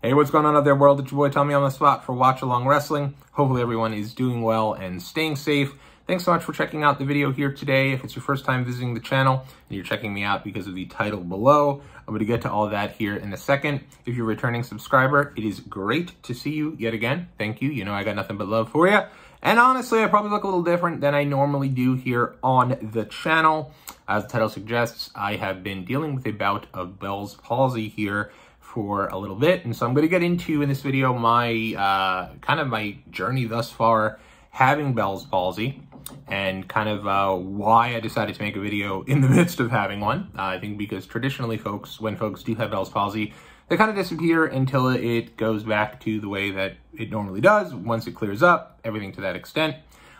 Hey, what's going on out there, world? It's your boy Tommy on the spot for Watchalong Wrestling. Hopefully everyone is doing well and staying safe. Thanks so much for checking out the video here today. If it's your first time visiting the channel and you're checking me out because of the title below, I'm going to get to all of that here in a second. If you're a returning subscriber, it is great to see you yet again. Thank you. You know I got nothing but love for you. And honestly, I probably look a little different than I normally do here on the channel. As the title suggests, I have been dealing with a bout of Bell's palsy here for a little bit. And so I'm going to get into, in this video, my kind of my journey thus far having Bell's palsy and kind of why I decided to make a video in the midst of having one. I think because traditionally when folks do have Bell's palsy, they kind of disappear until it goes back to the way that it normally does. Once it clears up, everything to that extent.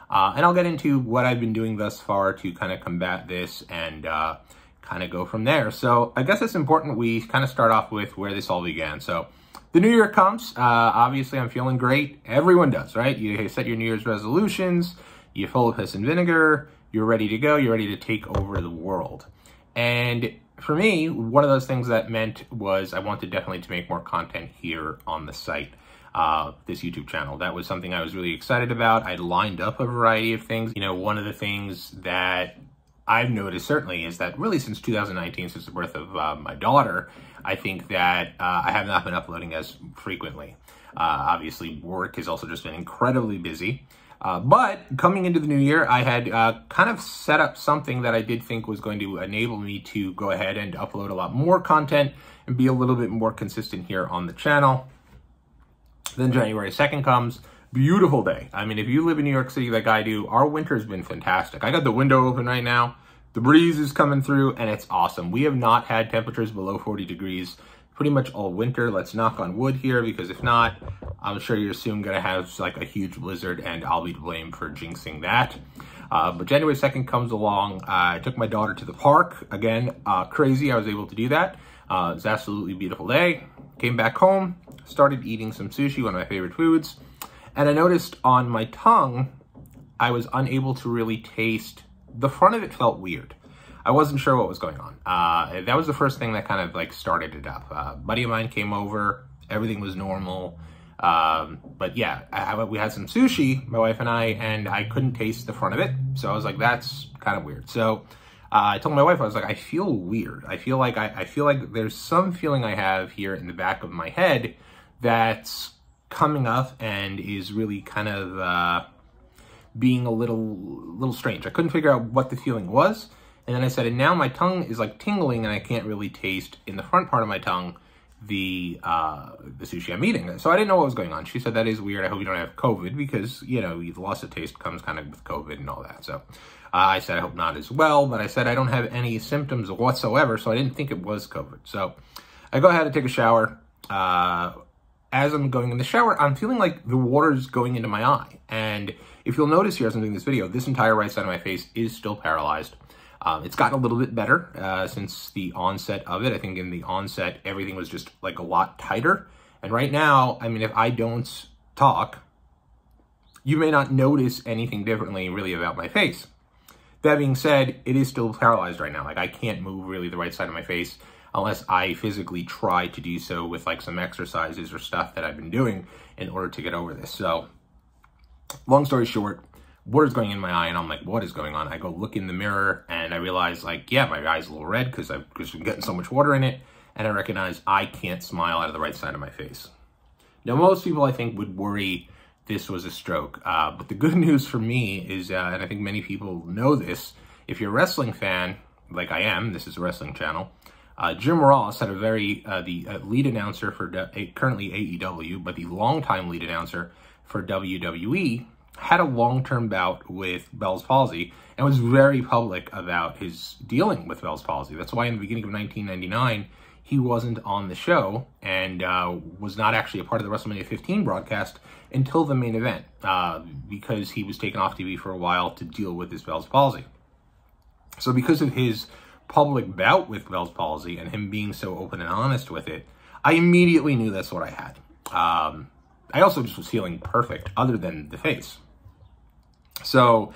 And I'll get into what I've been doing thus far to kind of combat this and kind of go from there. So I guess it's important we kind of start off with where this all began. So the new year comes. Obviously, I'm feeling great. Everyone does, right? You set your New Year's resolutions. You're full of piss and vinegar. You're ready to go. You're ready to take over the world. And for me, one of those things that meant was I wanted definitely to make more content here on the site, this YouTube channel. That was something I was really excited about. I'd lined up a variety of things. You know, one of the things that I've noticed certainly is that really since 2019, since the birth of my daughter, I think that I have not been uploading as frequently. Obviously, work has also just been incredibly busy. But coming into the new year, I had kind of set up something that I did think was going to enable me to go ahead and upload a lot more content and be a little bit more consistent here on the channel. Then January 2nd comes. Beautiful day. I mean, if you live in New York City like I do, our winter's been fantastic. I got the window open right now. The breeze is coming through and it's awesome. We have not had temperatures below 40 degrees pretty much all winter. Let's knock on wood here, because if not, I'm sure you're soon going to have like a huge blizzard and I'll be to blame for jinxing that. But January 2nd comes along. I took my daughter to the park. Again, crazy I was able to do that. It was an absolutely beautiful day. Came back home, started eating some sushi, one of my favorite foods. And I noticed on my tongue, I was unable to really taste. The front of it felt weird. I wasn't sure what was going on. That was the first thing that kind of like started it up. A buddy of mine came over. Everything was normal. But yeah, we had some sushi, my wife and I couldn't taste the front of it. So I was like, that's kind of weird. So I told my wife, I was like, I feel weird. I feel like there's some feeling I have here in the back of my head that's coming up and is really kind of being a little strange. I couldn't figure out what the feeling was. And then I said, and now my tongue is like tingling and I can't really taste in the front part of my tongue the sushi I'm eating. So I didn't know what was going on. She said, that is weird. I hope you don't have COVID, because, you know, the loss of taste comes kind of with COVID and all that. So I said, I hope not as well. But I said, I don't have any symptoms whatsoever. So I didn't think it was COVID. So I go ahead and take a shower. As I'm going in the shower, I'm feeling like the water's going into my eye. And if you'll notice here as I'm doing this video, this entire right side of my face is still paralyzed. It's gotten a little bit better since the onset of it. I think in the onset, everything was just like a lot tighter. And right now, I mean, if I don't talk, you may not notice anything differently really about my face. That being said, it is still paralyzed right now. Like, I can't move really the right side of my face unless I physically try to do so with like some exercises or stuff that I've been doing in order to get over this. So long story short, water's going in my eye and I'm like, what is going on? I go look in the mirror and I realize like, yeah, my eye's a little red because I've just been getting so much water in it. And I recognize I can't smile out of the right side of my face. Now, most people I think would worry this was a stroke. But the good news for me is, and I think many people know this, if you're a wrestling fan, like I am, this is a wrestling channel, Jim Ross had the lead announcer for currently AEW, but the longtime lead announcer for WWE, had a long-term bout with Bell's palsy and was very public about his dealing with Bell's palsy. That's why in the beginning of 1999, he wasn't on the show and was not actually a part of the WrestleMania 15 broadcast until the main event, because he was taken off TV for a while to deal with his Bell's palsy. So because of his public bout with Bell's palsy and him being so open and honest with it, I immediately knew that's what I had. I also just was feeling perfect other than the face. So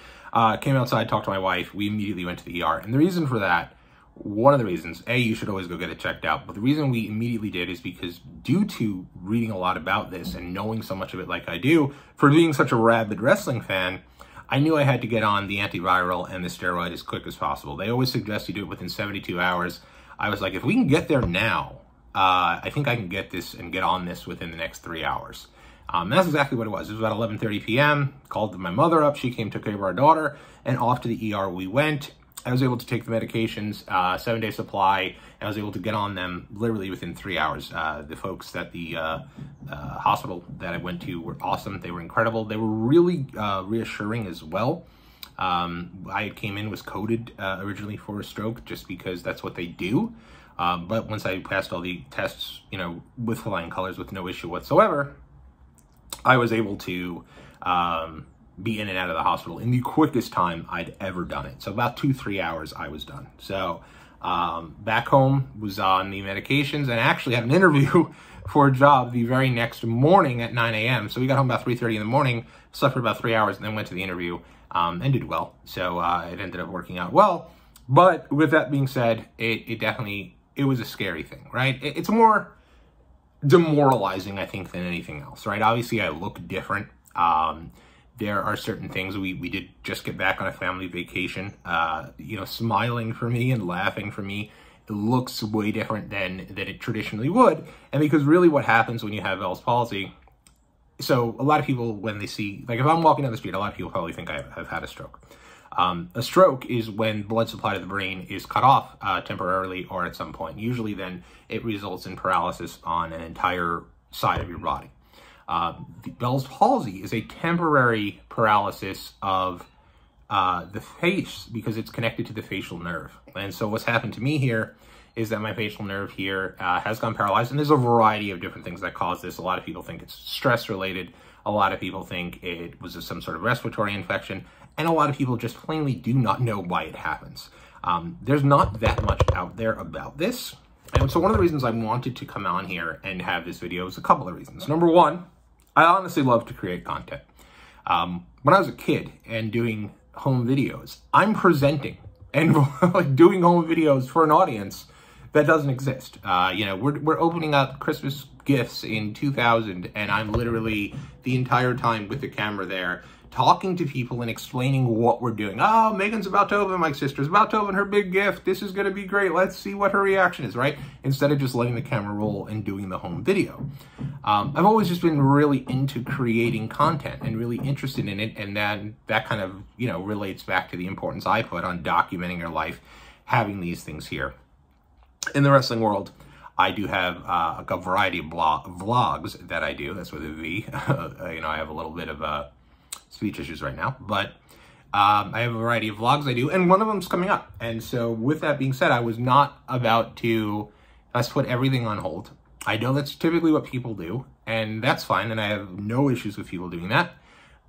came outside, talked to my wife. We immediately went to the ER. And the reason for that one of the reasons, A, you should always go get it checked out. But the reason we immediately did is because due to reading a lot about this and knowing so much of it like I do, for being such a rabid wrestling fan, I knew I had to get on the antiviral and the steroid as quick as possible. They always suggest you do it within 72 hours. I was like, if we can get there now, I think I can get this and get on this within the next 3 hours. And that's exactly what it was. It was about 11:30 p.m. Called my mother up. She came, took care of our daughter, and off to the ER we went. I was able to take the medications, 7-day supply, and I was able to get on them literally within 3 hours. The folks at the hospital that I went to were awesome. They were incredible. They were really reassuring as well. I came in, was coded originally for a stroke just because that's what they do. But once I passed all the tests, you know, with flying colors with no issue whatsoever, I was able to be in and out of the hospital in the quickest time I'd ever done it. So about 2-3 hours I was done. So back home, was on the medications, and actually had an interview for a job the very next morning at 9 a.m. So we got home about 3:30 in the morning, slept for about 3 hours, and then went to the interview and did well. So it ended up working out well. But with that being said, it was a scary thing, right? It's more demoralizing, I think, than anything else, right? Obviously, I look different. There are certain things. We did just get back on a family vacation. You know, smiling for me and laughing for me, it looks way different than it traditionally would. And because really what happens when you have Bell's palsy, so a lot of people, when they see, like if I'm walking down the street, a lot of people probably think I've had a stroke. A stroke is when blood supply to the brain is cut off temporarily or at some point. Usually then it results in paralysis on an entire side of your body. The Bell's palsy is a temporary paralysis of the face because it's connected to the facial nerve. And so what's happened to me here is that my facial nerve here has gone paralyzed, and there's a variety of different things that cause this. A lot of people think it's stress related. A lot of people think it was some sort of respiratory infection, and a lot of people just plainly do not know why it happens. There's not that much out there about this. And so one of the reasons I wanted to come on here and have this video is a couple of reasons. Number one, I honestly love to create content. When I was a kid and doing home videos, I'm presenting and like doing home videos for an audience that doesn't exist. You know, we're opening up Christmas gifts in 2000, and I'm literally the entire time with the camera there, talking to people and explaining what we're doing. Oh, Megan's about to open, my sister's about to open her big gift. This is going to be great. Let's see what her reaction is, right? Instead of just letting the camera roll and doing the home video. I've always just been really into creating content and really interested in it. And then that kind of, you know, relates back to the importance I put on documenting your life, having these things here. In the wrestling world, I do have a variety of vlogs that I do. That's with a V. You know, I have a little bit of speech issues right now, but I have a variety of vlogs I do, and one of them's coming up. And so with that being said, I was not about to put everything on hold. I know that's typically what people do, and that's fine, and I have no issues with people doing that.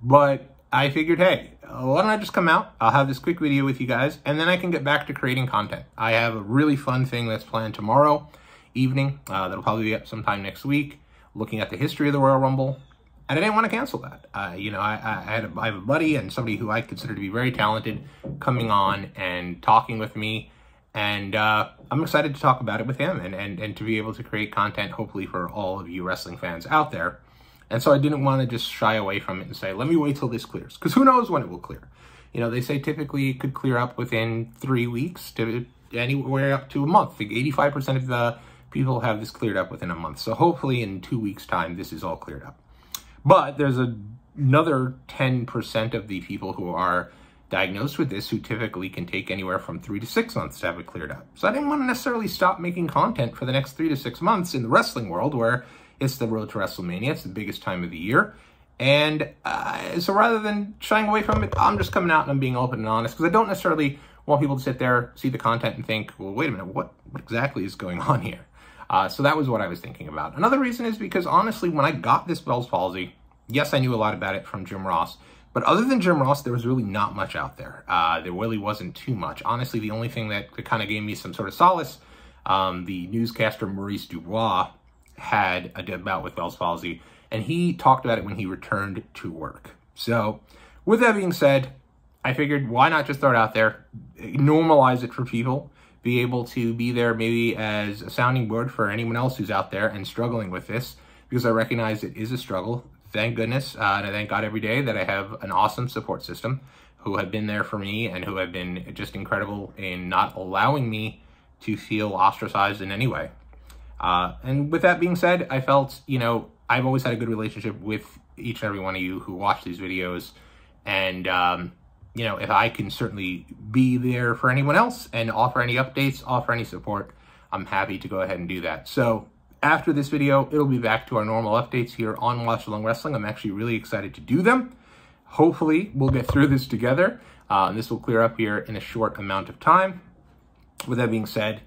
But I figured, hey, why don't I just come out? I'll have this quick video with you guys, and then I can get back to creating content. I have a really fun thing that's planned tomorrow evening. That'll probably be up sometime next week, looking at the history of the Royal Rumble. And I didn't want to cancel that. You know, I have a buddy and somebody who I consider to be very talented coming on and talking with me. And I'm excited to talk about it with him and to be able to create content, hopefully, for all of you wrestling fans out there. And so I didn't want to just shy away from it and say, let me wait till this clears. Because who knows when it will clear. You know, they say typically it could clear up within 3 weeks to anywhere up to a month. I think 85% of the people have this cleared up within a month. So hopefully in 2 weeks' time, this is all cleared up. But there's another 10% of the people who are diagnosed with this who typically can take anywhere from 3 to 6 months to have it cleared up. So I didn't want to necessarily stop making content for the next 3 to 6 months in the wrestling world, where it's the road to WrestleMania. It's the biggest time of the year. And so rather than shying away from it, I'm just coming out and I'm being open and honest, because I don't necessarily want people to sit there, see the content and think, well, wait a minute, what exactly is going on here? So that was what I was thinking about. Another reason is because, honestly, when I got this Bell's palsy, yes, I knew a lot about it from Jim Ross, but other than Jim Ross, there was really not much out there. There really wasn't too much. Honestly, the only thing that kind of gave me some sort of solace, the newscaster Maurice Dubois had a bout with Bell's palsy, and he talked about it when he returned to work. So with that being said, I figured, why not just throw it out there, normalize it for people, be able to be there maybe as a sounding board for anyone else who's out there and struggling with this, because I recognize it is a struggle. Thank goodness, and I thank God every day that I have an awesome support system who have been there for me and who have been just incredible in not allowing me to feel ostracized in any way. And with that being said, I felt, you know, I've always had a good relationship with each and every one of you who watch these videos. And, you know, if I can certainly be there for anyone else and offer any updates, offer any support, I'm happy to go ahead and do that. So after this video, it'll be back to our normal updates here on Watchalong Wrestling. I'm actually really excited to do them. Hopefully, we'll get through this together. And this will clear up here in a short amount of time. With that being said,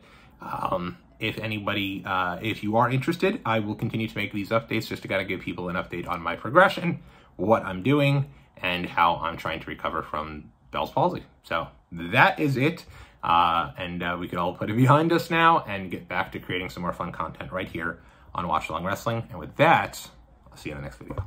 if anybody, if you are interested, I will continue to make these updates just to kind of give people an update on my progression, what I'm doing, and how I'm trying to recover from Bell's palsy. So that is it. And we can all put it behind us now and get back to creating some more fun content right here on Watchalong Wrestling. And with that, I'll see you in the next video.